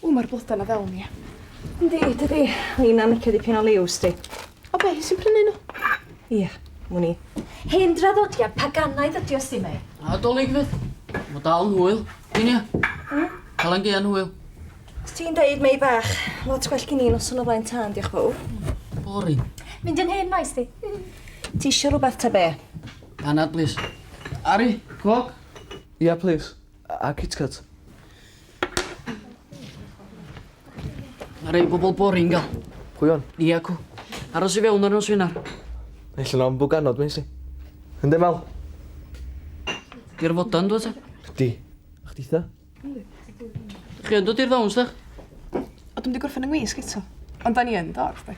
Mae'r blodau na fel ni. Dydi. Lina'n licio dipyn o liws, di. O be, sy'n prynu nhw? Ia, mwyn i. Hen draddodiad paganaidd ydi os di me. Dolig fydd. Mae dal yn hwyl. Unia. Calan Gaeaf yn hwyl. Os ti'n deud mei bach, lot gwell gen i noson o flaen tân, diolch fawr. Boring. Mynd yn hen maes di. Ti isio rhywbeth ta be? Pennod, please. Ari, cwog? Yeah, please. A KitKat. Ari, bobl boring gael. Pwy on? Ia, cw. Aros i fewn ar nos wyna. Allan o'n bwganod, mae'n si. Ynddo fel? Di'r fodan, dwi ta? Chdi. Chdi tha? Chi yn dod i'r ddawns, da? O, dwi'n di gorffen yng ngwisg eto. Ond da ni yn dorf, da.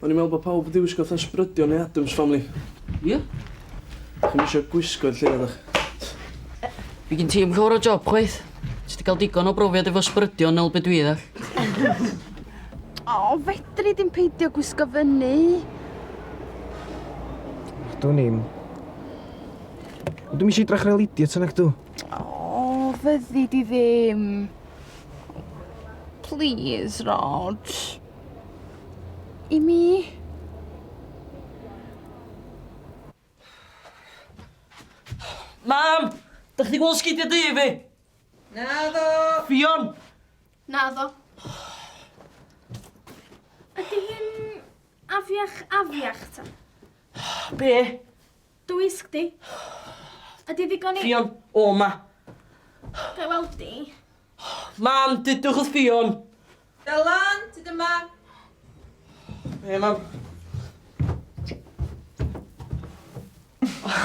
O'n i'n meddwl bod pawb wedi wisgo fatha'n sbrydio neu Adams Family. Ia. Chi'n eisiau gwisgoedd lle ydych? Fi gyn tîm llawer o job, chwaith. Ti di cael digon o brofiad efo sbrydion nel beth dwi ddech. O, fedri dim peidio gwisgo fyny. Dwi'n i'm. Dwi'n eisiau drach ar elidio tan ag dw. O, fyddi di ddim. Please, Rod. I mi. Mam! Dach chi gweld sgidiau di fi? Naddo! Fion! Naddo. Ydy hi'n afiach ta? Be? Dwisg di? Ydy ddigon i... Fion, o ma. Gai weld di? Mam, dydwch wrth Fion. Calan, ti dyma? Be, mam?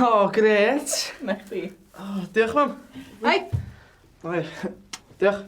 O, gret. Na chdi. O, diolch, mam. Hai! Oi, diolch.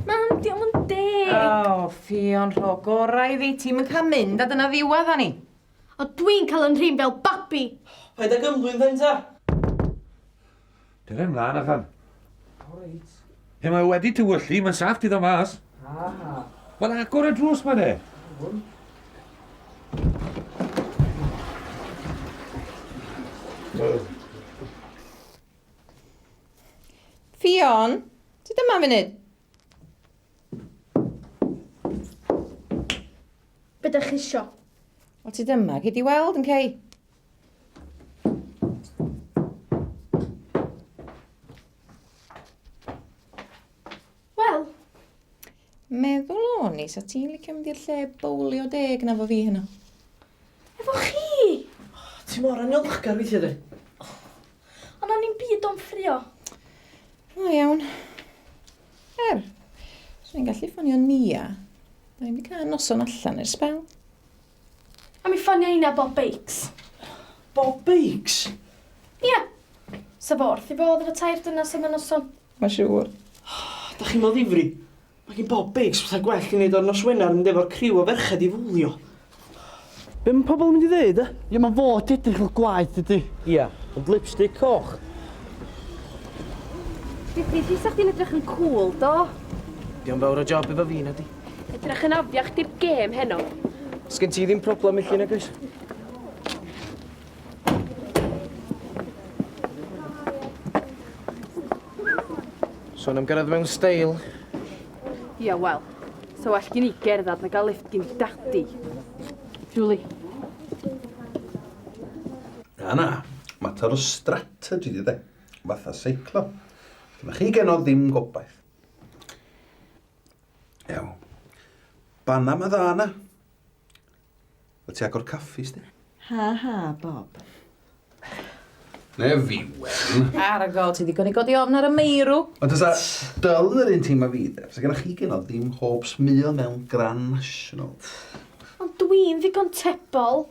Mam, di o'm yn deg. O, Fion rho gorau ddi. Ti'n cael mynd a dyna ddiwedd ni. O, dwi'n cael yn rhin fel babi. Paid ag ymddwyn dden ta. Dyna ymlaen, afan. He, mae wedi tywyllu, mae'n saff ti ddo mas. Wel, agor y drws ma de. Fion, ti dyma munud? Be dych chi isio? O, ti dyma, gyd i weld yn cei. Wel, Meddwl o'n i, sa ti'n licio mynd i'r lle bowlio deg na fo fi hynna. efo chi. Ti mor anilchgar weithio di. Ond o'n i'n byd o'n ffrio. O, iawn. So ni'n gallu ffonio Nia. Da ni'n cael noson allan i'r sbel. A mi ffonio una Bob Bakes. Bob Bakes? Ia. Sa forth i fod efo tair dynas am y noson. Mae siŵr. Da chi'n modd ddifri? Mae gen Bob Bakes fatha gwell i wneud o'r noswenar yn efo'r criw o ferched i fwlio. Be mae pobl yn mynd i ddeud, e? Ie, mae fod edrych fel gwaith ydy. Ia, ond lipstick coch. Di sa chdi'n edrych yn cool, do? Di o'n fawr o job efo fi, na di. Edrych yn afiach di'r gêm heno. Sgen ti ddim problem i chi, nag oes? Sôn am gyrraedd mewn steil. Ia, wel. So well gen i gerddad na gael lift gyn dadi. Julie. Na, mater o strategy di de. Fatha seiclo. Dyna chi genodd ddim gobaith. Iawn. Banna ma dda na. Fe ti agor caffis di? Ha, Bob. Ne fi, wen. Ar y god, ti di godi godi ofn ar y meirw. Ond dysa dyl yr un tîm a fi de. Fysa gennych chi genodd ddim hopes mil mewn Grand National. Ond dwi'n ddigon tebol.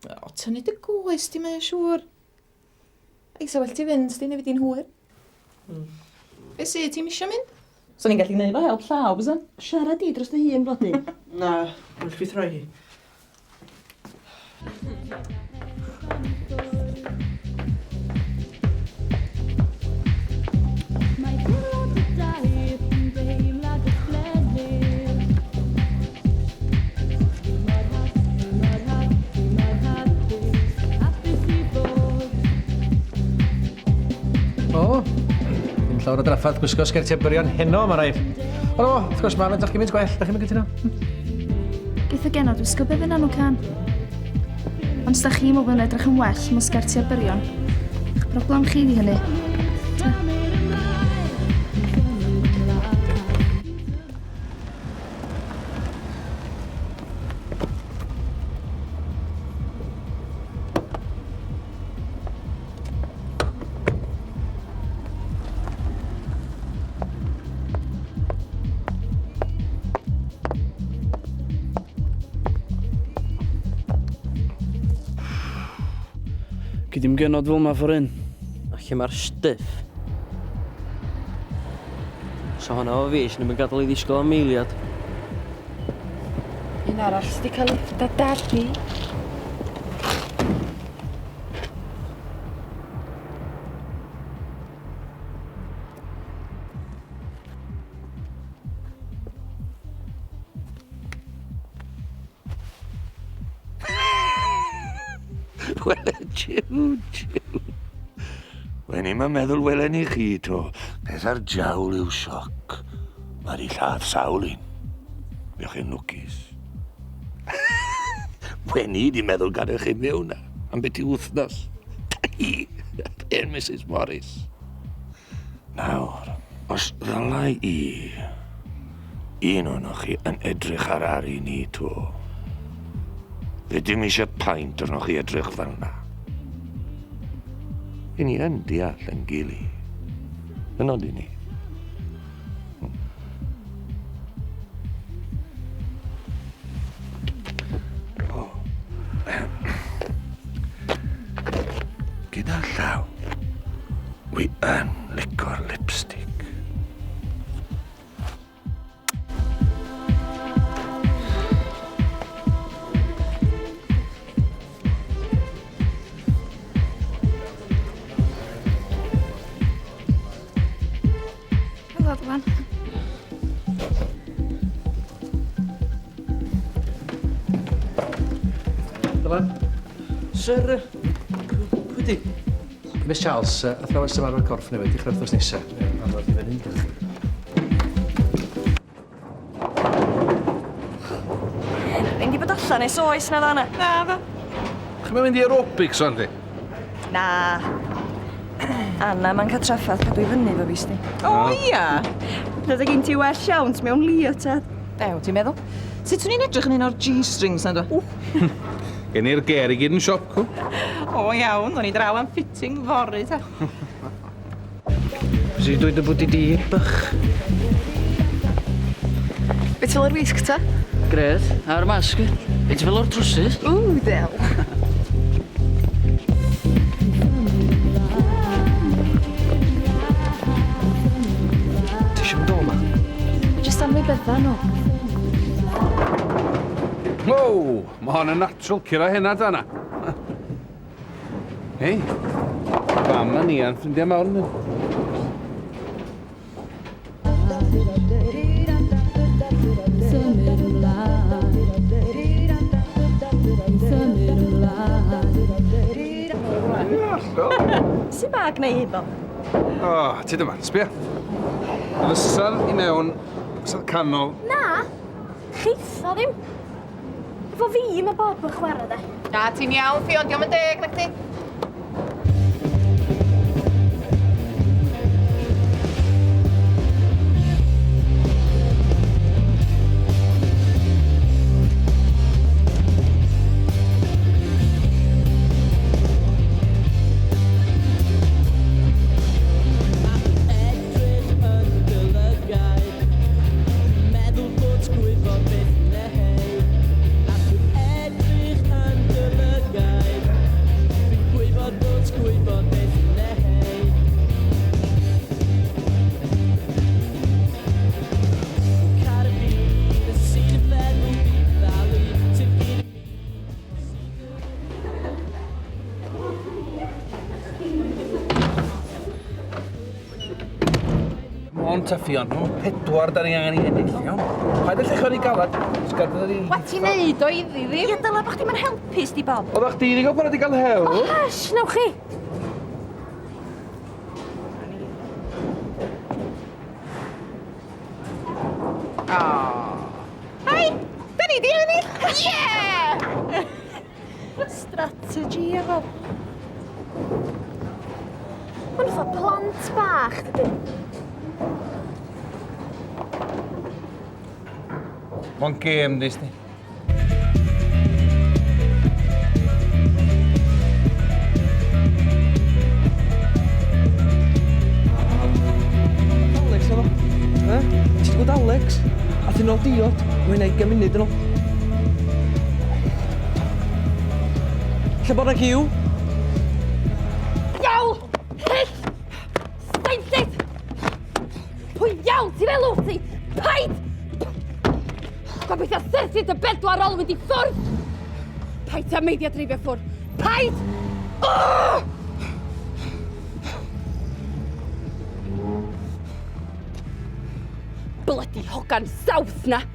O, tynnu dy gwys di mae'n siŵr. Eisa, well ti fynd, di neu di'n hwyr. Be sydd ti'n misio mynd? So ni'n gallu gwneud o help llaw, bysan? Siarad i dros dy hun, blodi. Na, wyll fi throi hi. O, llawer o draffath gwisgo sgertiau byrion heno, mae rhaid. Ond o, wrth gwrs, mae'n edrych gymaint gwell, da chi'n mynd gyda? Geith y Pennod wisgo beth yna nhw can. Ond os da chi'n meddwl yn edrych yn well mewn sgertiau byrion, eich broblem chi di hynny. Gyd i'n genod fel ma ffordd un. A lle mae'r stiff? So hwnna o fi, sy'n mynd gadael i ddisgol am eiliad. Un arall sydd wedi cael ei dadadu. Wel, jiw. Wen i'n meddwl welen i chi to. Peth ar jawl yw sioc. Mae'r i lladd sawl un. Fiwch chi'n lwcus. Wen i di meddwl gadwch chi mewn am beth i wythnos. Dai, pen Mrs Morris. Nawr, os ddylai un o'n chi yn edrych ar ari ni to. Fe dim eisiau paint o'n chi edrych fel na. I ni yn deall yn gili. Yn oed i ni. Gyda llaw, wi yn licor lipstick. Dylan. Dylan? Sir, pwy di? Miss Charles, athrawes ymarfer corff newydd, i'ch wrthos nesaf. Anodd i fynd yn Ein di bod allan neu soes na ddana? Na, fa. Chi'n mynd i aerobics o'n di? Na. Anna, mae'n cael traffath cadw i fyny fo fi sti. O, ia! Rydw gen ti well siawns mewn leotard. Ew, ti'n meddwl? Sut o'n i'n edrych yn un o'r G-strings na dwi? Gen i'r ger i gyd yn siop cw. O, iawn, o'n i draw am fitting fory, ta. Sy'n dweud y bod i di bych? Beth fel yr wisg ta? Gred, a'r masg. Beth fel o'r trwsys? Ww, del. Ti eisiau mynd o ma? Jyst am ei bydda nhw. Wow, mae hon yn natural cura hynna dana. Hei, fam a ni a'n ffrindiau mawr yn Si bag neu hyddo? O, ti dyma, sbia. Yn ysal i mewn, ysal canol. Na, cheitho ddim. Efo fi mae Bob yn chwarae de. Na, ti'n iawn, fi, ond diolch yn deg, na chdi. Ond ta ffion, nhw'n 4 da ni angen i ennill, iawn. Paid ydych chi'n ei galad, sgadwyd ar i... Wat ti'n neud o iddi ddim? Ie, dyle bod chdi'n helpus di, Bob. Oeddech chdi wedi gael pan wedi cael hewl? Hush, newch chi. Fatha plant bach, dydy. Mae'n gêm, dys ni. Alex, oedd o? Ti'n gwybod Alex? A ti'n ôl diod? Mae'n 20 munud yn ôl. Lle bod na giw? Iawn! Hyll! Steinllyd! Pwy iawn ti fel wyt ti? Paid! Gobeithio sersi dy bedwar ôl mynd i ffwrdd! Paid ti a meidio dreifio ffwrdd! Paid! Bloody hogan South na!